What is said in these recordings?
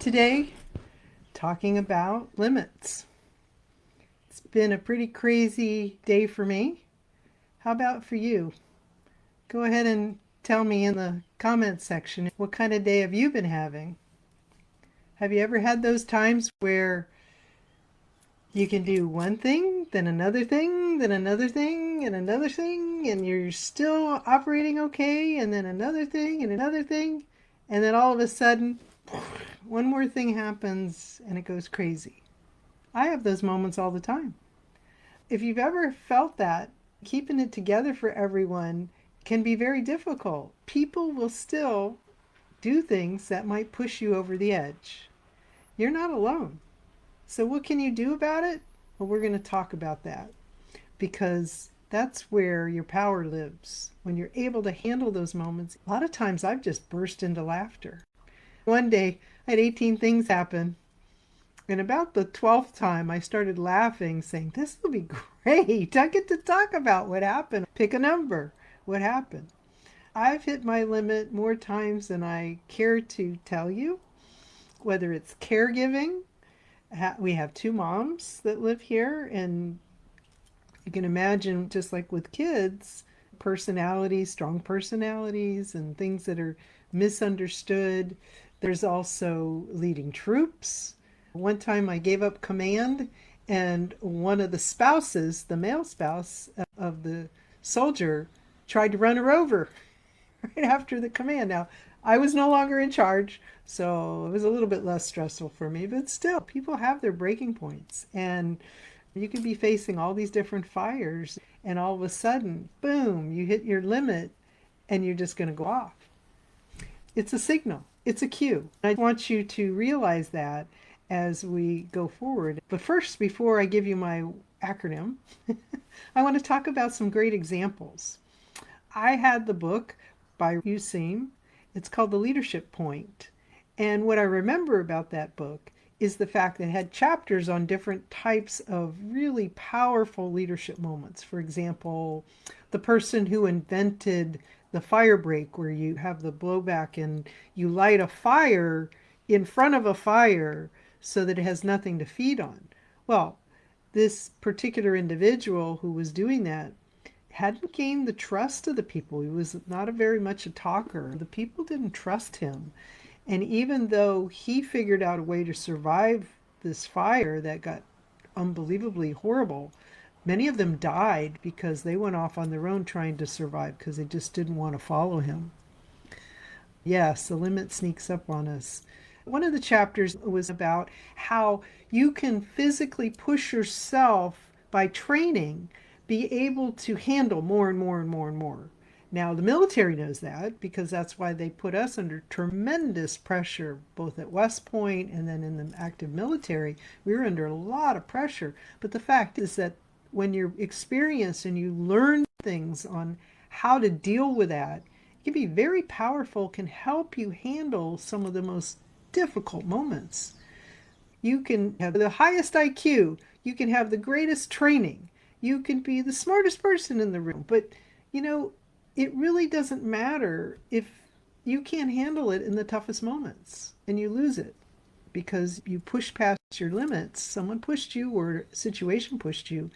Today, talking about limits. It's been a pretty crazy day for me. How about for you? Go ahead and tell me in the comments section what kind of day have you been having? Have you ever had those times where you can do one thing, then another thing, then another thing, and another thing, and you're still operating okay, and then another thing, and another thing, and then all of a sudden, one more thing happens and it goes crazy? I have those moments all the time. If you've ever felt that, keeping it together for everyone can be very difficult. People will still do things that might push you over the edge. You're not alone. So, what can you do about it? Well, we're going to talk about that because that's where your power lives. When you're able to handle those moments, a lot of times I've just burst into laughter. One day, I had 18 things happen. And about the 12th time, I started laughing, saying, "This will be great. I get to talk about what happened. Pick a number. What happened?" I've hit my limit more times than I care to tell you, whether it's caregiving. We have two moms that live here, and you can imagine, just like with kids, personalities, strong personalities, and things that are misunderstood. There's also leading troops. One time I gave up command, and one of the spouses, the male spouse of the soldier, tried to run her over right after the command. Now, I was no longer in charge, so it was a little bit less stressful for me, but still, people have their breaking points. And you could be facing all these different fires, and all of a sudden, boom, you hit your limit, and you're just going to go off. It's a signal, it's a cue. I want you to realize that as we go forward. But first, before I give you my acronym, I want to talk about some great examples. I had the book by Useem. It's called The Leadership Point. And what I remember about that book is the fact that it had chapters on different types of really powerful leadership moments. For example, the person who invented the fire break, where you have the blowback and you light a fire in front of a fire so that it has nothing to feed on. Well, this particular individual who was doing that hadn't gained the trust of the people. He was not a very much a talker. The people didn't trust him. And even though he figured out a way to survive this fire that got unbelievably horrible, many of them died because they went off on their own trying to survive because they just didn't want to follow him. Yes, the limit sneaks up on us. One of the chapters was about how you can physically push yourself by training, be able to handle more and more and more and more. Now, the military knows that because that's why they put us under tremendous pressure, both at West Point and then in the active military. We were under a lot of pressure. But the fact is that when you're experienced and you learn things on how to deal with that, it can be very powerful, can help you handle some of the most difficult moments. You can have the highest IQ, you can have the greatest training, you can be the smartest person in the room, but you know, it really doesn't matter if you can't handle it in the toughest moments and you lose it because you push past your limits. Someone pushed you or a situation pushed you,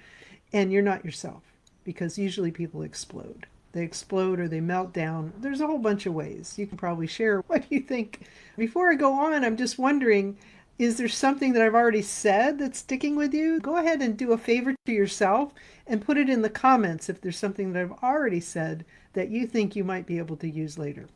and you're not yourself because usually people explode. They explode or they melt down. There's a whole bunch of ways. You can probably share what you think. Before I go on, I'm just wondering, is there something that I've already said that's sticking with you? Go ahead and do a favor to yourself and put it in the comments if there's something that I've already said that you think you might be able to use later.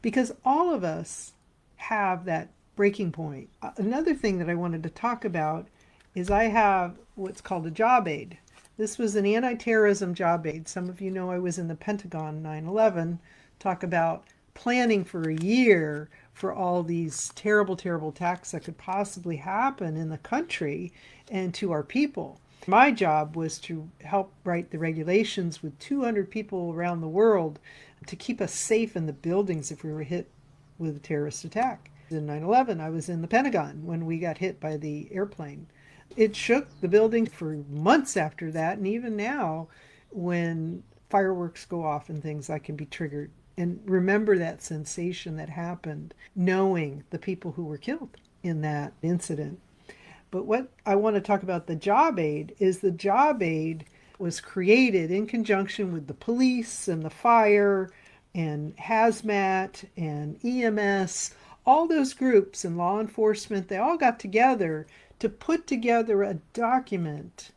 Because all of us have that breaking point. Another thing that I wanted to talk about is I have what's called a job aid. This was an anti-terrorism job aid. Some of you know I was in the Pentagon 9/11. Talk about planning for a year for all these terrible, terrible attacks that could possibly happen in the country and to our people. My job was to help write the regulations with 200 people around the world to keep us safe in the buildings if we were hit with a terrorist attack. In 9/11, I was in the Pentagon when we got hit by the airplane. It shook the building for months after that, and even now, when fireworks go off and things, I can be triggered. and remember that sensation that happened, knowing the people who were killed in that incident. But what I want to talk about the job aid is the job aid was created in conjunction with the police and the fire and hazmat and EMS, all those groups and law enforcement, they all got together to put together a document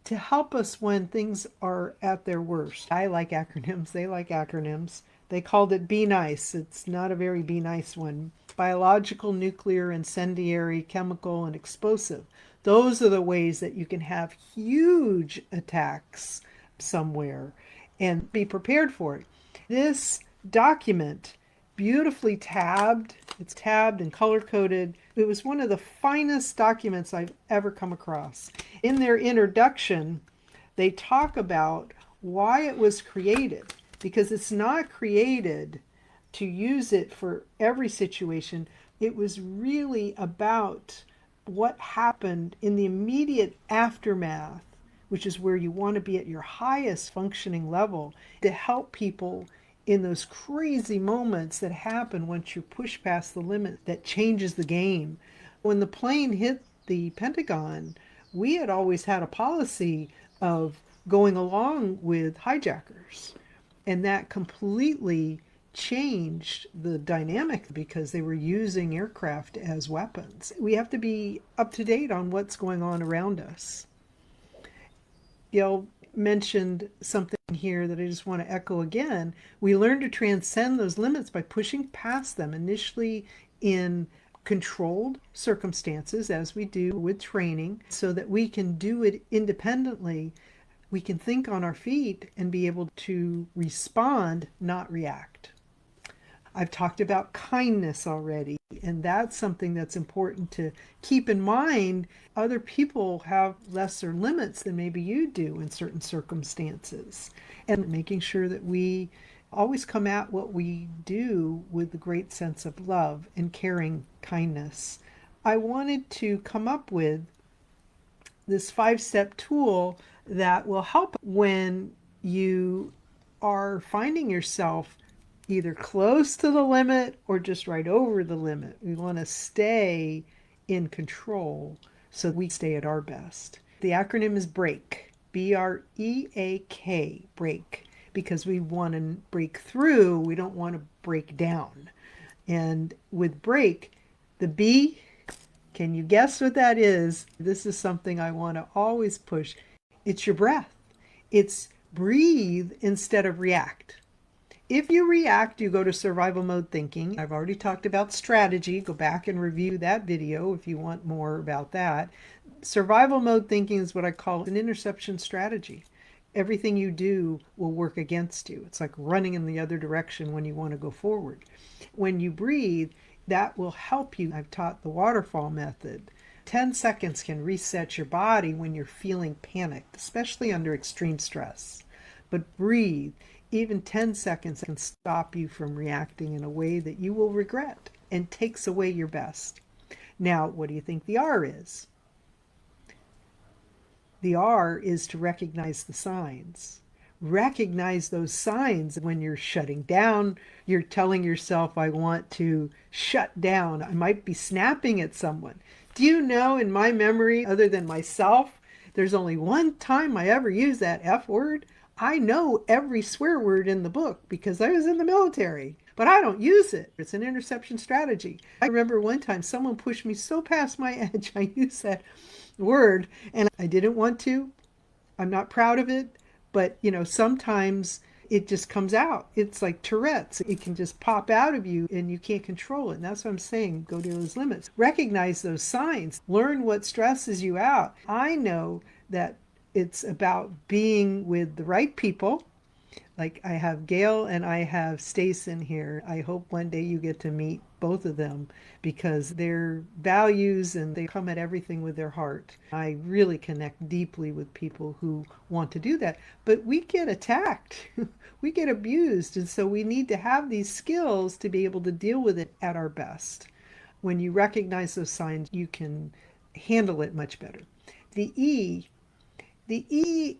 to help us when things are at their worst. I like acronyms, they like acronyms. They called it Be Nice. It's not a very Be Nice one. Biological, nuclear, incendiary, chemical, and explosive. Those are the ways that you can have huge attacks somewhere and be prepared for it. This document, beautifully tabbed, it's tabbed and color coded. It was one of the finest documents I've ever come across. In their introduction, they talk about why it was created, because it's not created to use it for every situation. It was really about what happened in the immediate aftermath, which is where you want to be at your highest functioning level, to help people in those crazy moments that happen once you push past the limit that changes the game. When the plane hit the Pentagon, we had always had a policy of going along with hijackers, and that completely changed the dynamic because they were using aircraft as weapons. We have to be up to date on what's going on around us. Gail mentioned something here that I just want to echo again. We learn to transcend those limits by pushing past them, initially in controlled circumstances, as we do with training, so that we can do it independently. We can think on our feet and be able to respond, not react. I've talked about kindness already, and that's something that's important to keep in mind. Other people have lesser limits than maybe you do in certain circumstances, and making sure that we always come at what we do with a great sense of love and caring kindness. I wanted to come up with this 5-step tool that will help when you are finding yourself either close to the limit or just right over the limit. We want to stay in control so we stay at our best. The acronym is BREAK, B.R.E.A.K, break, because we want to break through, we don't want to break down. And with break, the B, can you guess what that is? This is something I want to always push. It's your breath. It's breathe instead of react. If you react, you go to survival mode thinking. I've already talked about strategy. Go back and review that video if you want more about that. Survival mode thinking is what I call an interception strategy. Everything you do will work against you. It's like running in the other direction when you want to go forward. When you breathe, that will help you. I've taught the waterfall method. 10 seconds can reset your body when you're feeling panicked, especially under extreme stress. But breathe. Even 10 seconds can stop you from reacting in a way that you will regret and takes away your best. Now, what do you think the R is? The R is to recognize the signs. Recognize those signs when you're shutting down. You're telling yourself, I want to shut down. I might be snapping at someone. Do you know, in my memory, other than myself, there's only one time I ever used that F word? I know every swear word in the book because I was in the military, but I don't use it. It's an interception strategy. I remember one time someone pushed me so past my edge, I used that word and I didn't want to. I'm not proud of it, but sometimes it just comes out. It's like Tourette's. It can just pop out of you and you can't control it. And that's what I'm saying. Go to those limits. Recognize those signs. Learn what stresses you out. I know that it's about being with the right people. Like I have Gail and I have Stacen here. I hope one day you get to meet both of them because their values and they come at everything with their heart. I really connect deeply with people who want to do that. But we get attacked, we get abused. And so we need to have these skills to be able to deal with it at our best. When you recognize those signs, you can handle it much better. The E, the E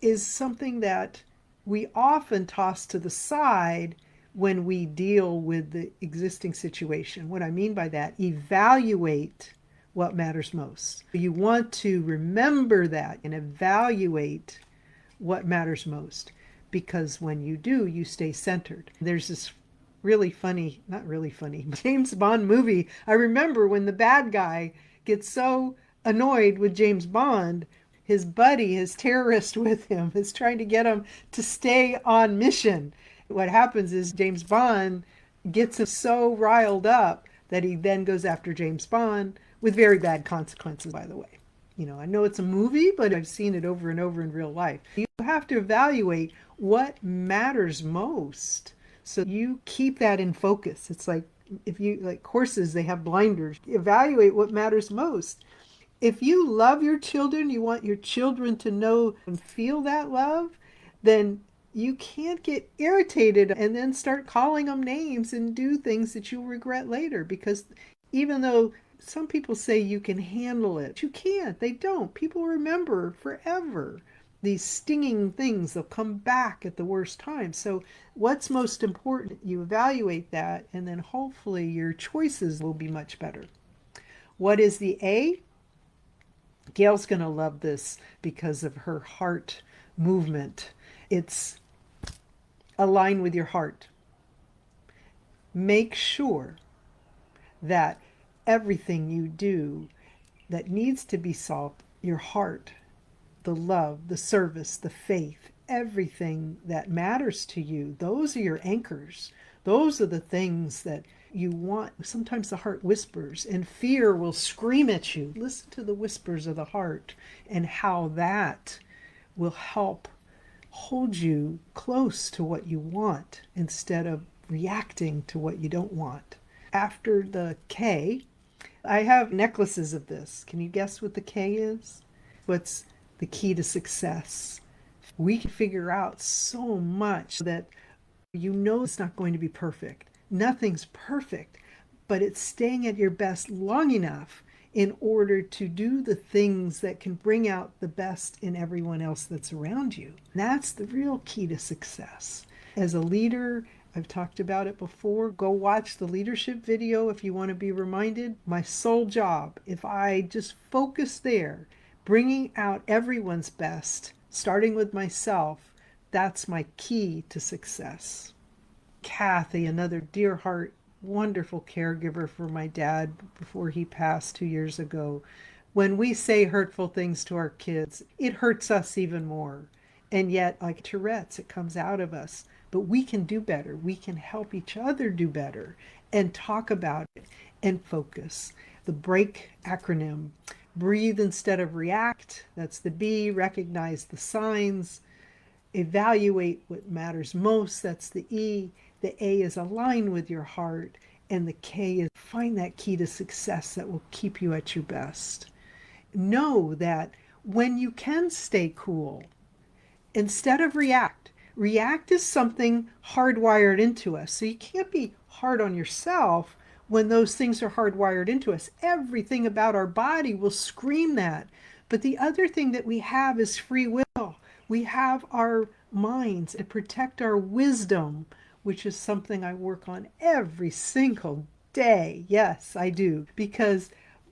is something that we often toss to the side when we deal with the existing situation. What I mean by that, evaluate what matters most. You want to remember that and evaluate what matters most, because when you do, you stay centered. There's this really funny, not really funny, James Bond movie. I remember when the bad guy gets so annoyed with James Bond, his buddy, his terrorist with him, is trying to get him to stay on mission. What happens is James Bond gets him so riled up that he then goes after James Bond with very bad consequences, by the way. I know it's a movie, but I've seen it over and over in real life. You have to evaluate what matters most. So you keep that in focus. It's like if you like horses, they have blinders. Evaluate what matters most. If you love your children, you want your children to know and feel that love, then you can't get irritated and then start calling them names and do things that you'll regret later. Because even though some people say you can handle it, you can't. They don't. People remember forever these stinging things. They'll come back at the worst time. So what's most important? You evaluate that, and then hopefully your choices will be much better. What is the A? Gail's going to love this because of her heart movement. It's align with your heart. Make sure that everything you do that needs to be solved, your heart, the love, the service, the faith, everything that matters to you, those are your anchors. Those are the things that you want. Sometimes the heart whispers and fear will scream at you. Listen to the whispers of the heart and how that will help hold you close to what you want instead of reacting to what you don't want. After the K, I have necklaces of this. Can you guess what the K is? What's the key to success? We can figure out so much that it's not going to be perfect. Nothing's perfect, but it's staying at your best long enough in order to do the things that can bring out the best in everyone else that's around you. That's the real key to success. As a leader, I've talked about it before. Go watch the leadership video if you want to be reminded. My sole job, if I just focus there, bringing out everyone's best, starting with myself, that's my key to success. Kathy, another dear heart, wonderful caregiver for my dad before he passed 2 years ago. When we say hurtful things to our kids, it hurts us even more. And yet, like Tourette's, it comes out of us. But we can do better. We can help each other do better and talk about it and focus. The B.R.E.A.K acronym, breathe instead of react. That's the B. Recognize the signs. Evaluate what matters most. That's the E. The A is align with your heart. And the K is find that key to success that will keep you at your best. Know that when you can stay cool, instead of react, react is something hardwired into us. So you can't be hard on yourself when those things are hardwired into us. Everything about our body will scream that. But the other thing that we have is free will. We have our minds to protect our wisdom, which is something I work on every single day. Yes, I do, because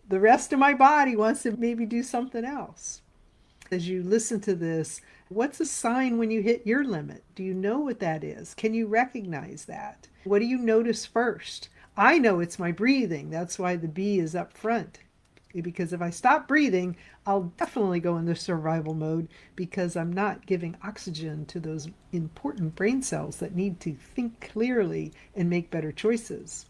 the rest of my body wants to maybe do something else. As you listen to this, what's a sign when you hit your limit? Do you know what that is? Can you recognize that? What do you notice first? I know it's my breathing. That's why the B is up front. Because if I stop breathing, I'll definitely go into survival mode because I'm not giving oxygen to those important brain cells that need to think clearly and make better choices.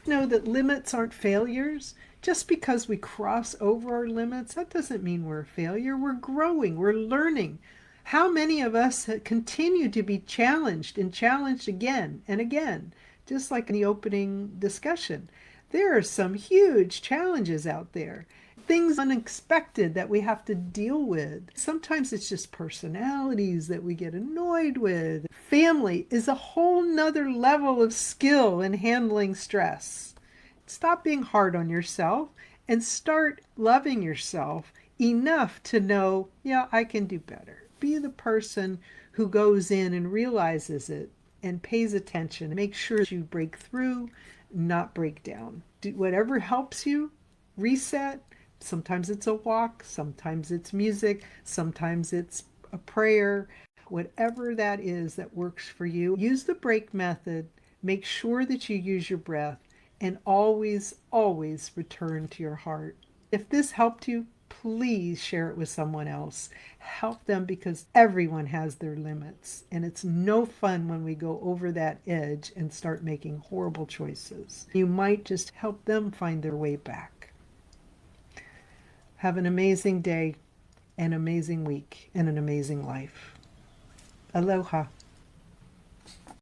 Know that limits aren't failures. Just because we cross over our limits, that doesn't mean we're a failure. We're growing, we're learning. How many of us continue to be challenged and challenged again and again? Just like in the opening discussion. There are some huge challenges out there. Things unexpected that we have to deal with. Sometimes it's just personalities that we get annoyed with. Family is a whole nother level of skill in handling stress. Stop being hard on yourself and start loving yourself enough to know, yeah, I can do better. Be the person who goes in and realizes it and pays attention. Make sure you break through, not break down. Do whatever helps you reset. Sometimes it's a walk, sometimes it's music, sometimes it's a prayer. Whatever that is that works for you, use the break method. Make sure that you use your breath and always, always return to your heart. If this helped you, please share it with someone else. Help them, because everyone has their limits. And it's no fun when we go over that edge and start making horrible choices. You might just help them find their way back. Have an amazing day, an amazing week, and an amazing life. Aloha.